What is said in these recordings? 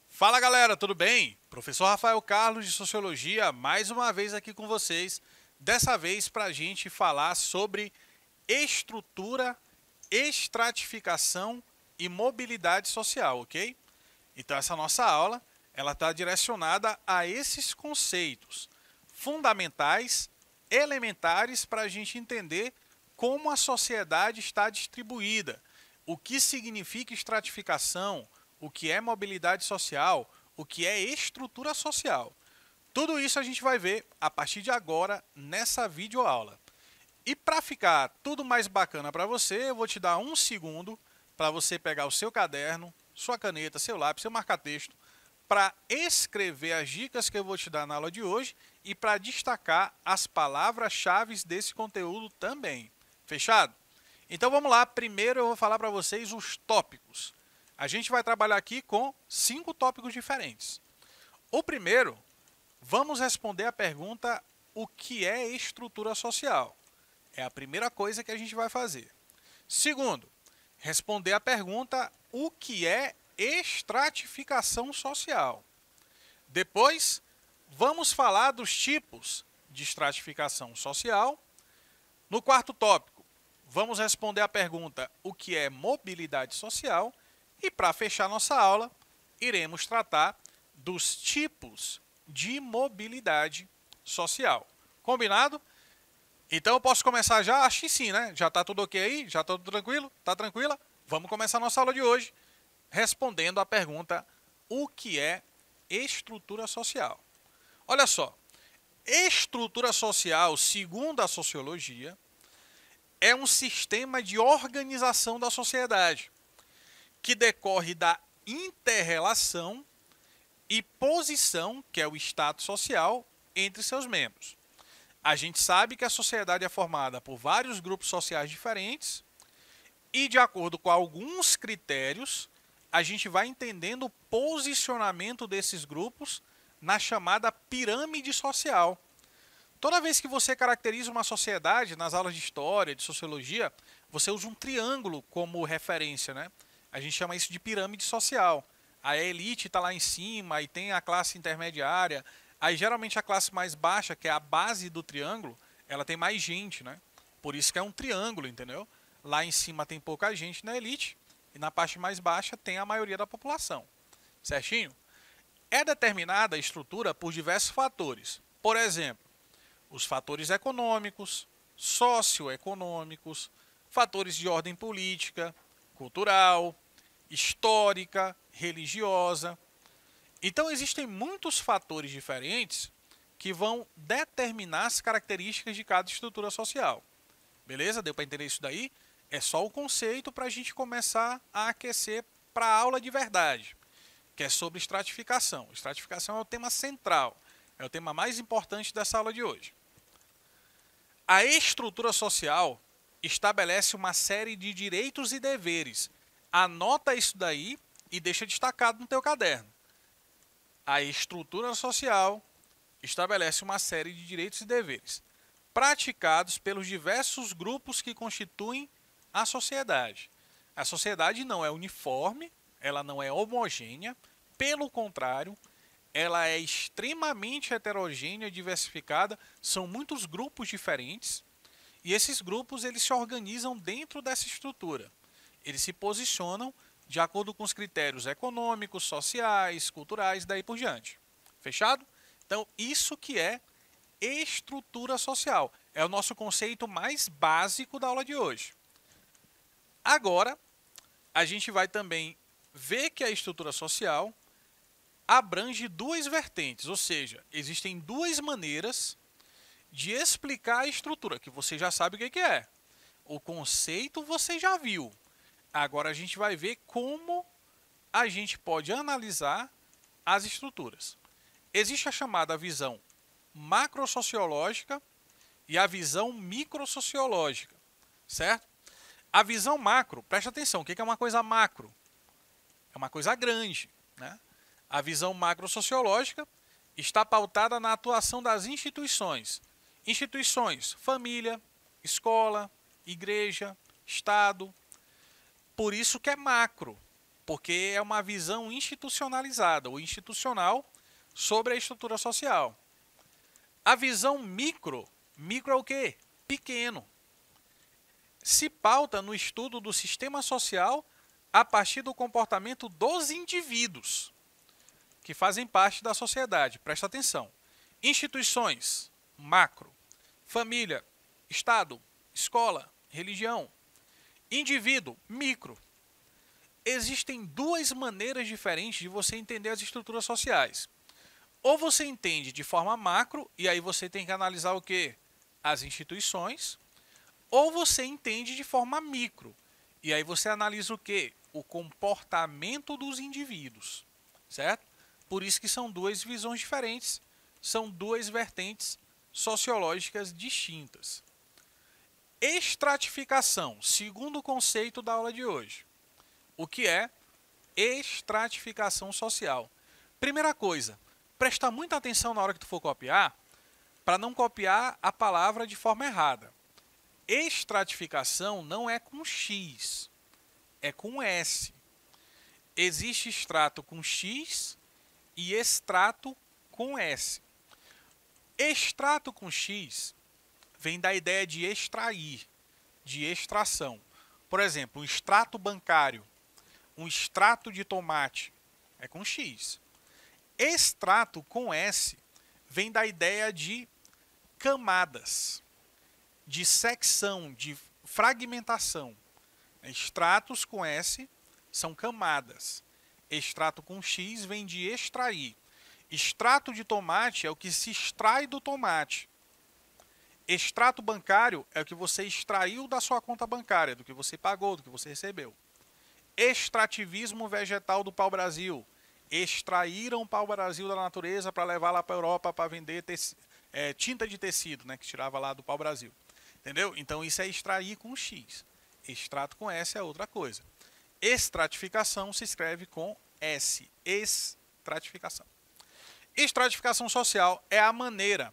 Fala galera, tudo bem? Professor Rafael Carlos de Sociologia, mais uma vez aqui com vocês, dessa vez para a gente falar sobre estrutura, estratificação e mobilidade social, ok? Então essa nossa aula, ela está direcionada a esses conceitos fundamentais, elementares para a gente entender como a sociedade está distribuída, o que significa estratificação, o que é mobilidade social, o que é estrutura social. Tudo isso a gente vai ver a partir de agora nessa videoaula. E para ficar tudo mais bacana para você, eu vou te dar um segundo para você pegar o seu caderno, sua caneta, seu lápis, seu marca-texto, para escrever as dicas que eu vou te dar na aula de hoje e para destacar as palavras-chave desse conteúdo também. Fechado? Então vamos lá, primeiro eu vou falar para vocês os tópicos. A gente vai trabalhar aqui com 5 tópicos diferentes. O primeiro, vamos responder a pergunta: o que é estrutura social? É a primeira coisa que a gente vai fazer. Segundo, responder a pergunta: o que é estratificação social? Depois, vamos falar dos tipos de estratificação social. No quarto tópico, vamos responder a pergunta: o que é mobilidade social? E para fechar nossa aula, iremos tratar dos tipos de mobilidade social. Combinado? Então eu posso começar já? Acho que sim, né? Já está tudo ok aí? Já está tudo tranquilo? Está tranquila? Vamos começar nossa aula de hoje respondendo a pergunta: o que é estrutura social? Olha só, estrutura social, segundo a sociologia, é um sistema de organização da sociedade que decorre da inter-relação e posição, que é o status social, entre seus membros. A gente sabe que a sociedade é formada por vários grupos sociais diferentes e, de acordo com alguns critérios, a gente vai entendendo o posicionamento desses grupos na chamada pirâmide social. Toda vez que você caracteriza uma sociedade, nas aulas de história, de sociologia, você usa um triângulo como referência, né? A gente chama isso de pirâmide social. A elite está lá em cima, aí tem a classe intermediária. Aí geralmente a classe mais baixa, que é a base do triângulo, ela tem mais gente, né? Por isso que é um triângulo, entendeu? Lá em cima tem pouca gente na elite e na parte mais baixa tem a maioria da população. Certinho? É determinada a estrutura por diversos fatores. Por exemplo, os fatores econômicos, socioeconômicos, fatores de ordem política, cultural, histórica, religiosa. Então existem muitos fatores diferentes que vão determinar as características de cada estrutura social. Beleza? Deu para entender isso daí? É só o conceito para a gente começar a aquecer para a aula de verdade, que é sobre estratificação. Estratificação é o tema central, é o tema mais importante dessa aula de hoje. A estrutura social estabelece uma série de direitos e deveres. Anota isso daí e deixa destacado no teu caderno. A estrutura social estabelece uma série de direitos e deveres praticados pelos diversos grupos que constituem a sociedade. A sociedade não é uniforme, ela não é homogênea, pelo contrário, ela é extremamente heterogênea, diversificada, são muitos grupos diferentes e esses grupos eles se organizam dentro dessa estrutura. Eles se posicionam de acordo com os critérios econômicos, sociais, culturais, daí por diante. Fechado? Então, isso que é estrutura social. É o nosso conceito mais básico da aula de hoje. Agora, a gente vai também ver que a estrutura social abrange duas vertentes, ou seja, existem duas maneiras de explicar a estrutura, que você já sabe o que é. O conceito você já viu. Agora a gente vai ver como a gente pode analisar as estruturas. Existe a chamada visão macrosociológica e a visão microsociológica, certo? A visão macro, preste atenção, o que é uma coisa macro? É uma coisa grande, né? A visão macrosociológica está pautada na atuação das instituições. Instituições, família, escola, igreja, Estado. Por isso que é macro, porque é uma visão institucionalizada ou institucional sobre a estrutura social. A visão micro é o quê? Pequeno. Se pauta no estudo do sistema social a partir do comportamento dos indivíduos que fazem parte da sociedade. Presta atenção. Instituições, macro. Família, Estado, escola, religião. Indivíduo, micro. Existem duas maneiras diferentes de você entender as estruturas sociais. Ou você entende de forma macro, e aí você tem que analisar o quê? As instituições. Ou você entende de forma micro, e aí você analisa o quê? O comportamento dos indivíduos, certo? Por isso que são duas visões diferentes, são duas vertentes sociológicas distintas. Estratificação, segundo conceito da aula de hoje. O que é estratificação social? Primeira coisa, presta muita atenção na hora que tu for copiar, para não copiar a palavra de forma errada. Estratificação não é com X, é com S. Existe extrato com X e extrato com S. Extrato com X vem da ideia de extrair, de extração. Por exemplo, um extrato bancário, um extrato de tomate, é com X. Extrato com S vem da ideia de camadas, de secção, de fragmentação. Extratos com S são camadas. Extrato com X vem de extrair. Extrato de tomate é o que se extrai do tomate. Extrato bancário é o que você extraiu da sua conta bancária, do que você pagou, do que você recebeu. Extrativismo vegetal do pau-brasil. Extraíram o pau-brasil da natureza para levar lá para a Europa para vender tinta de tecido, né, que tirava lá do pau-brasil. Entendeu? Então isso é extrair com X. Extrato com S é outra coisa. Estratificação se escreve com S. Estratificação. Estratificação social é a maneira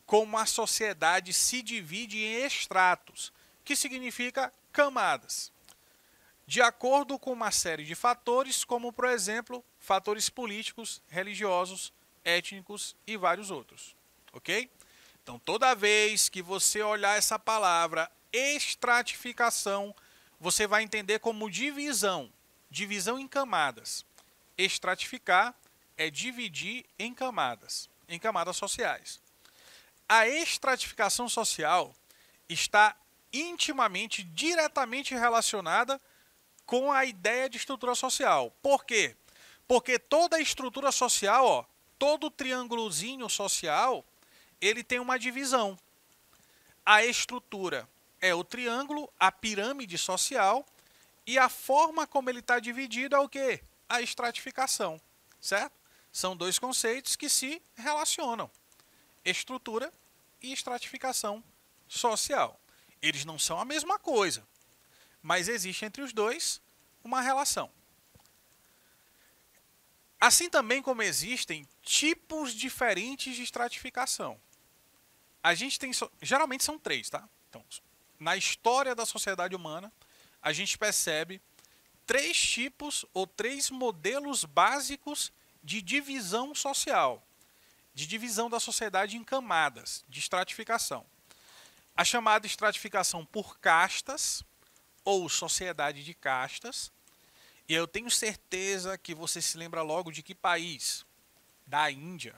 como a sociedade se divide em estratos, que significa camadas, de acordo com uma série de fatores, como, por exemplo, fatores políticos, religiosos, étnicos e vários outros. Ok? Então, toda vez que você olhar essa palavra estratificação, você vai entender como divisão, divisão em camadas. Estratificar é dividir em camadas sociais. A estratificação social está intimamente, diretamente relacionada com a ideia de estrutura social. Por quê? Porque toda estrutura social, todo triângulozinho social, ele tem uma divisão. A estrutura é o triângulo, a pirâmide social, e a forma como ele está dividido é o quê? A estratificação, certo? São dois conceitos que se relacionam. Estrutura e estratificação social. Eles não são a mesma coisa, mas existe entre os dois uma relação. Assim também como existem tipos diferentes de estratificação. A gente tem, geralmente são três, tá? Então, na história da sociedade humana, a gente percebe três tipos ou três modelos básicos de divisão social, de divisão da sociedade em camadas, de estratificação. A chamada estratificação por castas, ou sociedade de castas, e eu tenho certeza que você se lembra logo de que país? Da Índia.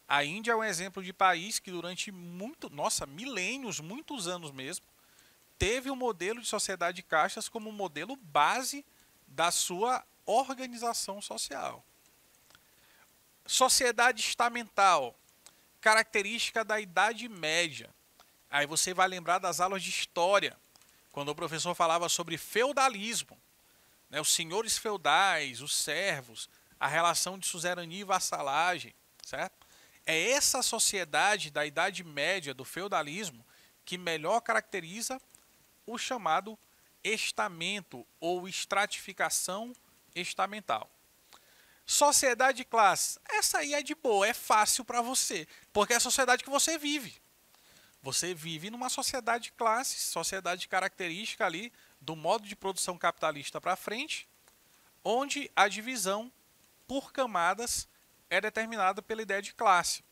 A Índia é um exemplo de país que durante milênios, muitos anos mesmo, teve o modelo de sociedade de castas como modelo base da sua organização social. Sociedade estamental, característica da Idade Média. Aí você vai lembrar das aulas de história, quando o professor falava sobre feudalismo, né, os senhores feudais, os servos, a relação de suzerania e vassalagem, certo? É essa sociedade da Idade Média, do feudalismo, que melhor caracteriza o chamado estamento ou estratificação estamental. Sociedade de classes. Essa aí é de boa, é fácil para você, porque é a sociedade que você vive. Você vive numa sociedade de classes, sociedade característica ali do modo de produção capitalista para frente, onde a divisão por camadas é determinada pela ideia de classe.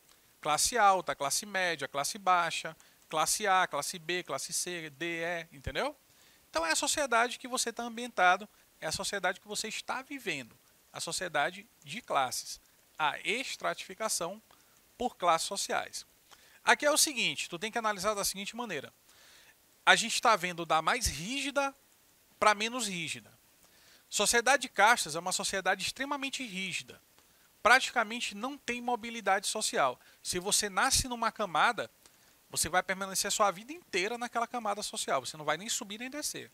Classe alta, classe média, classe baixa, classe A, classe B, classe C, D, E, entendeu? Então é a sociedade que você está ambientado, é a sociedade que você está vivendo, a sociedade de classes, a estratificação por classes sociais. Aqui é o seguinte, tu tem que analisar da seguinte maneira. A gente está vendo da mais rígida para menos rígida. Sociedade de castas é uma sociedade extremamente rígida. Praticamente não tem mobilidade social. Se você nasce numa camada, você vai permanecer a sua vida inteira naquela camada social. Você não vai nem subir nem descer.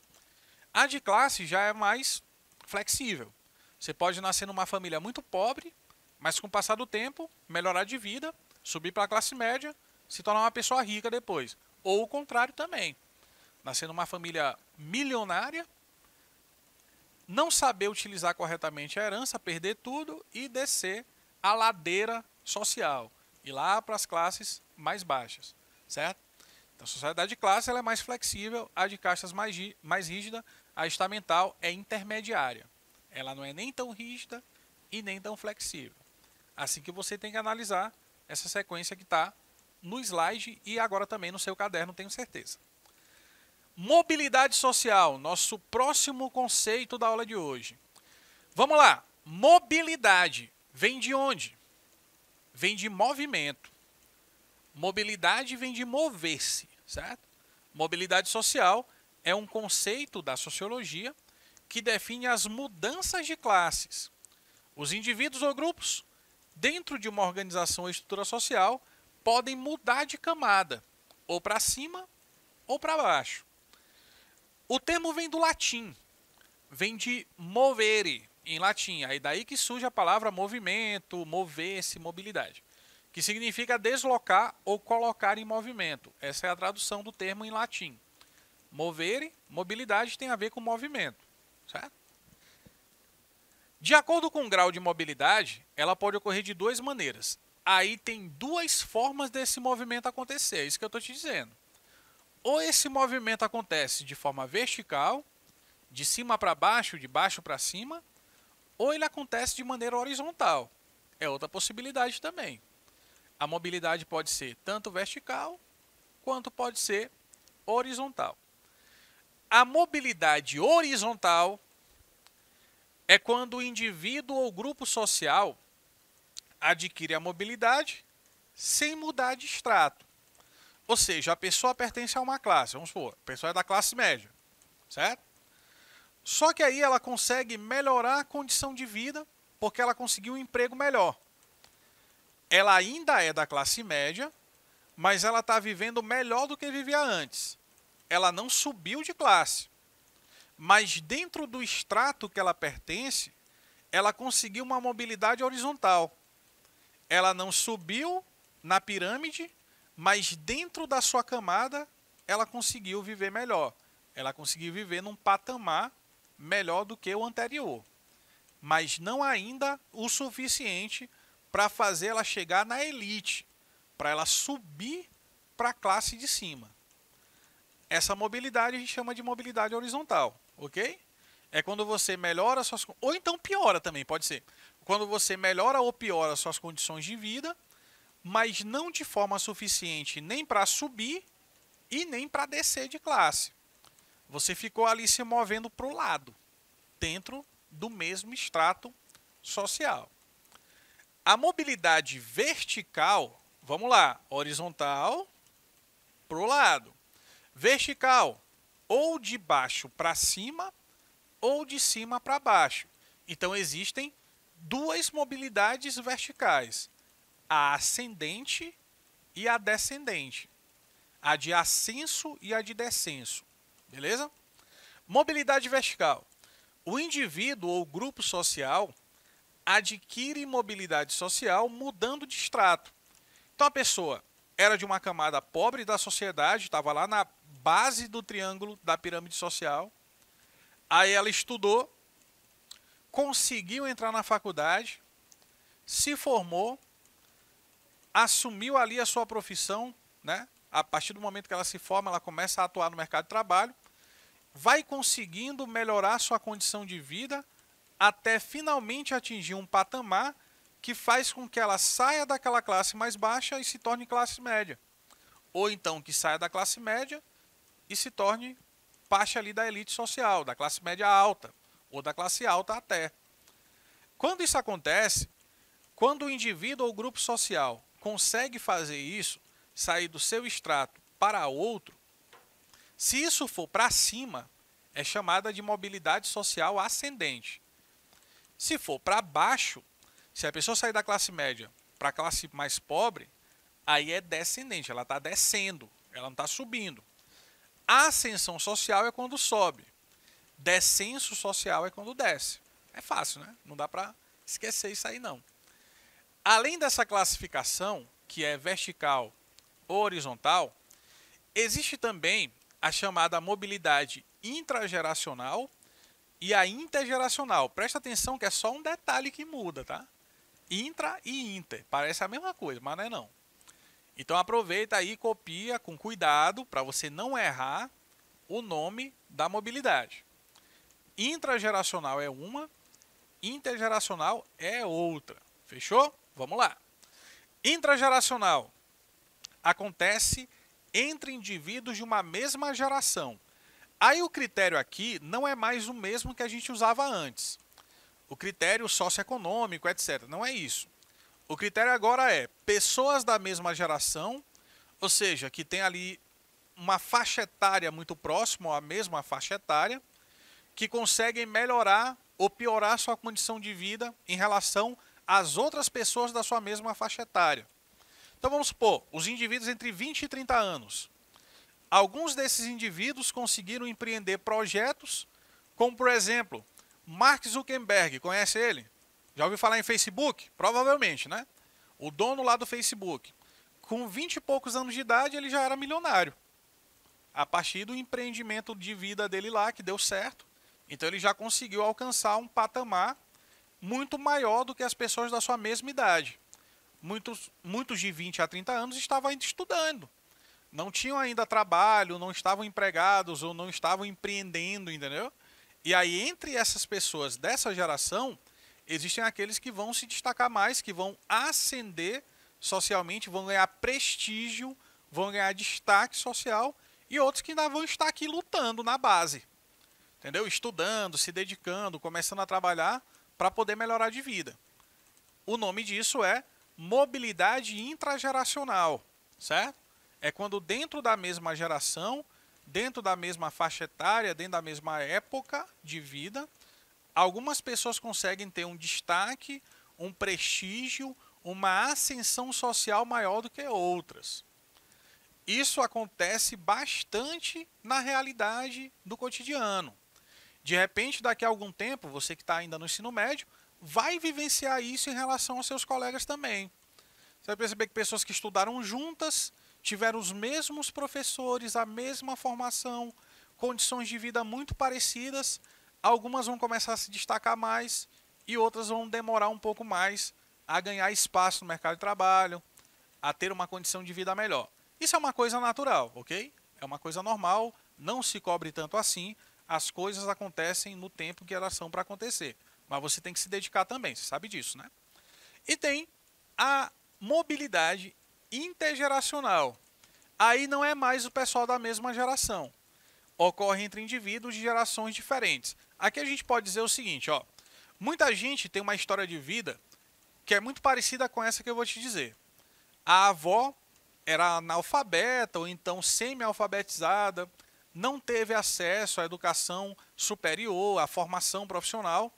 A de classe já é mais flexível. Você pode nascer numa família muito pobre, mas com o passar do tempo, melhorar de vida, subir para a classe média, se tornar uma pessoa rica depois. Ou o contrário também. Nascer numa família milionária, não saber utilizar corretamente a herança, perder tudo e descer a ladeira social. Ir lá para as classes mais baixas, certo? Então, a sociedade de classe ela é mais flexível, a de castas mais rígida, a estamental é intermediária. Ela não é nem tão rígida e nem tão flexível. Assim que você tem que analisar essa sequência que está no slide e agora também no seu caderno, tenho certeza. Mobilidade social, nosso próximo conceito da aula de hoje. Vamos lá. Mobilidade vem de onde? Vem de movimento. Mobilidade vem de mover-se, certo? Mobilidade social é um conceito da sociologia que define as mudanças de classes. Os indivíduos ou grupos, dentro de uma organização ou estrutura social, podem mudar de camada, ou para cima ou para baixo. O termo vem do latim, vem de movere, em latim. Aí daí que surge a palavra movimento, mover-se, mobilidade, que significa deslocar ou colocar em movimento. Essa é a tradução do termo em latim. Movere, mobilidade tem a ver com movimento, certo? De acordo com o grau de mobilidade, ela pode ocorrer de duas maneiras. Aí tem duas formas desse movimento acontecer, é isso que eu estou te dizendo. Ou esse movimento acontece de forma vertical, de cima para baixo, de baixo para cima, ou ele acontece de maneira horizontal. É outra possibilidade também. A mobilidade pode ser tanto vertical, quanto pode ser horizontal. A mobilidade horizontal é quando o indivíduo ou grupo social adquire a mobilidade sem mudar de extrato. Ou seja, a pessoa pertence a uma classe, vamos supor, a pessoa é da classe média, certo? Só que aí ela consegue melhorar a condição de vida porque ela conseguiu um emprego melhor. Ela ainda é da classe média, mas ela está vivendo melhor do que vivia antes. Ela não subiu de classe, mas dentro do extrato que ela pertence, ela conseguiu uma mobilidade horizontal. Ela não subiu na pirâmide, mas dentro da sua camada, ela conseguiu viver melhor. Ela conseguiu viver num patamar melhor do que o anterior. Mas não ainda o suficiente para fazer ela chegar na elite, para ela subir para a classe de cima. Essa mobilidade a gente chama de mobilidade horizontal, ok? É quando você melhora suas... Ou então piora também, pode ser. Quando você melhora ou piora suas condições de vida, mas não de forma suficiente nem para subir e nem para descer de classe. Você ficou ali se movendo para o lado, dentro do mesmo extrato social. A mobilidade vertical, vamos lá, horizontal para o lado. Vertical, ou de baixo para cima, ou de cima para baixo. Então existem duas mobilidades verticais. A ascendente e a descendente. A de ascenso e a de descenso. Beleza? Mobilidade vertical. O indivíduo ou grupo social adquire mobilidade social mudando de extrato. Então a pessoa era de uma camada pobre da sociedade, estava lá na base do triângulo da pirâmide social. Aí ela estudou, conseguiu entrar na faculdade, se formou, assumiu ali a sua profissão, né? A partir do momento que ela se forma, ela começa a atuar no mercado de trabalho, vai conseguindo melhorar sua condição de vida até finalmente atingir um patamar que faz com que ela saia daquela classe mais baixa e se torne classe média. Ou então que saia da classe média e se torne parte ali da elite social, da classe média alta, ou da classe alta até. Quando isso acontece, quando o indivíduo ou grupo social consegue fazer isso, sair do seu extrato para outro, se isso for para cima, é chamada de mobilidade social ascendente. Se for para baixo, se a pessoa sair da classe média para a classe mais pobre, aí é descendente, ela está descendo, ela não está subindo. A ascensão social é quando sobe, descenso social é quando desce. É fácil, né? Não dá para esquecer isso aí não. Além dessa classificação, que é vertical ou horizontal, existe também a chamada mobilidade intrageracional e a intergeracional. Presta atenção que é só um detalhe que muda, tá? Intra e inter. Parece a mesma coisa, mas não é não. Então aproveita aí e copia com cuidado para você não errar o nome da mobilidade. Intrageracional é uma, intergeracional é outra. Fechou? Vamos lá. Intrageracional acontece entre indivíduos de uma mesma geração. Aí o critério aqui não é mais o mesmo que a gente usava antes. O critério socioeconômico, etc. Não é isso. O critério agora é pessoas da mesma geração, ou seja, que tem ali uma faixa etária muito próxima, ou a mesma faixa etária, que conseguem melhorar ou piorar sua condição de vida em relação às outras pessoas da sua mesma faixa etária. Então vamos supor, os indivíduos entre 20 e 30 anos. Alguns desses indivíduos conseguiram empreender projetos, como por exemplo, Mark Zuckerberg, conhece ele? Já ouviu falar em Facebook? Provavelmente, né? O dono lá do Facebook. Com 20 e poucos anos de idade, ele já era milionário. A partir do empreendimento de vida dele lá, que deu certo. Então ele já conseguiu alcançar um patamar muito maior do que as pessoas da sua mesma idade. Muitos de 20 a 30 anos estavam ainda estudando. Não tinham ainda trabalho, não estavam empregados ou não estavam empreendendo, entendeu? E aí, entre essas pessoas dessa geração, existem aqueles que vão se destacar mais, que vão ascender socialmente, vão ganhar prestígio, vão ganhar destaque social, e outros que ainda vão estar aqui lutando na base, entendeu? Estudando, se dedicando, começando a trabalhar para poder melhorar de vida. O nome disso é mobilidade intrageracional, certo? É quando dentro da mesma geração, dentro da mesma faixa etária, dentro da mesma época de vida, algumas pessoas conseguem ter um destaque, um prestígio, uma ascensão social maior do que outras. Isso acontece bastante na realidade do cotidiano. De repente, daqui a algum tempo, você que está ainda no ensino médio, vai vivenciar isso em relação aos seus colegas também. Você vai perceber que pessoas que estudaram juntas, tiveram os mesmos professores, a mesma formação, condições de vida muito parecidas, algumas vão começar a se destacar mais e outras vão demorar um pouco mais a ganhar espaço no mercado de trabalho, a ter uma condição de vida melhor. Isso é uma coisa natural, ok? É uma coisa normal, não se cobre tanto assim, as coisas acontecem no tempo que elas são para acontecer. Mas você tem que se dedicar também, você sabe disso, né? E tem a mobilidade intergeracional. Aí não é mais o pessoal da mesma geração. Ocorre entre indivíduos de gerações diferentes. Aqui a gente pode dizer o seguinte, ó. Muita gente tem uma história de vida que é muito parecida com essa que eu vou te dizer. A avó era analfabeta ou então semi-alfabetizada, não teve acesso à educação superior, à formação profissional,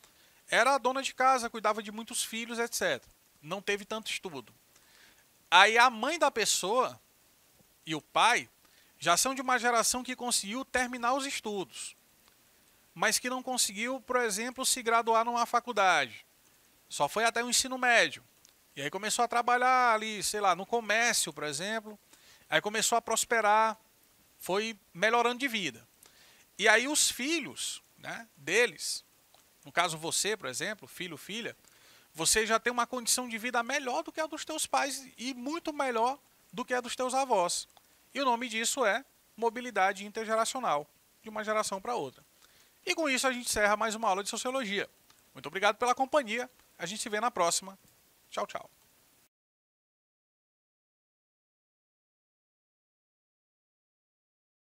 era a dona de casa, cuidava de muitos filhos, etc. Não teve tanto estudo. Aí a mãe da pessoa e o pai já são de uma geração que conseguiu terminar os estudos, mas que não conseguiu, por exemplo, se graduar numa faculdade. Só foi até o ensino médio. E aí começou a trabalhar ali, sei lá, no comércio, por exemplo. Aí começou a prosperar, foi melhorando de vida. E aí os filhos, né, deles, no caso você, por exemplo, filho, filha, você já tem uma condição de vida melhor do que a dos teus pais e muito melhor do que a dos teus avós. E o nome disso é mobilidade intergeracional, de uma geração para outra. E com isso a gente encerra mais uma aula de Sociologia. Muito obrigado pela companhia. A gente se vê na próxima. Tchau, tchau.